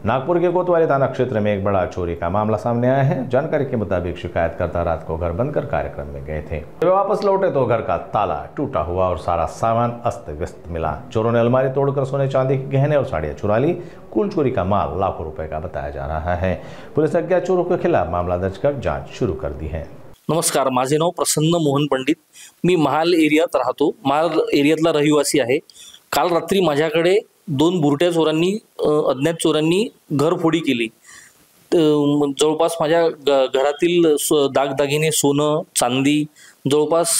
नागपुर के कोतवाली थाना क्षेत्र में एक बड़ा चोरी का मामला सामने आया है। जानकारी के मुताबिक शिकायतकर्ता रात को घर बंद कर कार्यक्रम में गए थे। जब वापस लौटे तो घर का ताला टूटा हुआ और सारा सामान अस्त व्यस्त मिला। चोरों ने अलमारी तोड़कर सोने चांदी के गहने और साड़ियां चुरा ली। कुल चोरी का माल लाखों रुपए का बताया जा रहा है। पुलिस ने अज्ञात चोरों के खिलाफ मामला दर्ज कर जाँच शुरू कर दी है। नमस्कार, माझे नाव प्रसन्न मोहन पंडित। मी महाल एरियात राहतो। महाल एरियातला रहिवासी आहे। काल रात्री माझ्याकडे 2 बुरट्या चोरांनी अज्ञात चोरांनी घरफोडी केली। जवळपास माझ्या घरातील दागदागिने, सोनं, चांदी, जवळपास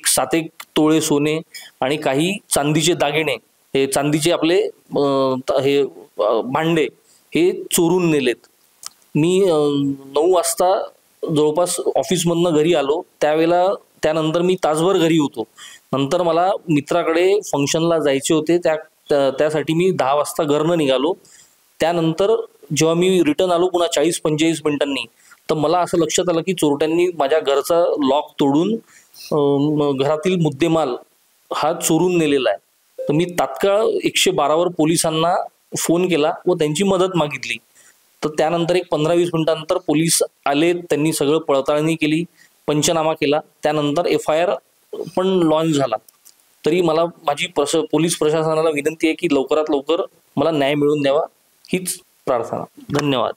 7-1 तोळे सोने आणि काही चांदीचे दागिने, हे चांदीचे आपले हे भांडे हे चोरून नेलेत। मी 9 वाजता जवळपास ऑफिसमधनं घरी आलो। त्यानंतर मी तासभर घरी होतो। नंतर मला मित्राकडे फंक्शनला जायचे होते। त्यासाठी मी 10 वाजता घरनं निघालो। त्यानंतर जेव्हा मी रिटर्न आलो पुन्हा 40-45 मिनिटांनी, तर मला असं लक्षात आलं की चोरट्यांनी माझ्या घरचा लॉक तोडून घरातील मुद्देमाल हा चोरून नेलेला आहे। तर मी तात्काळ 112 वर पोलिसांना फोन केला व त्यांची मदत मागितली। तर त्यानंतर एक 15-20 मिनिटांनंतर पोलीस आले। त्यांनी सगळं पडताळणी केली, पंचनामा केला। त्यानंतर FIR पण लॉन्च झाला। तरी मला माझी पोलीस प्रशासनाला विनंती आहे की लवकरात लवकर मला न्याय मिळवून द्यावा, हीच प्रार्थना। धन्यवाद।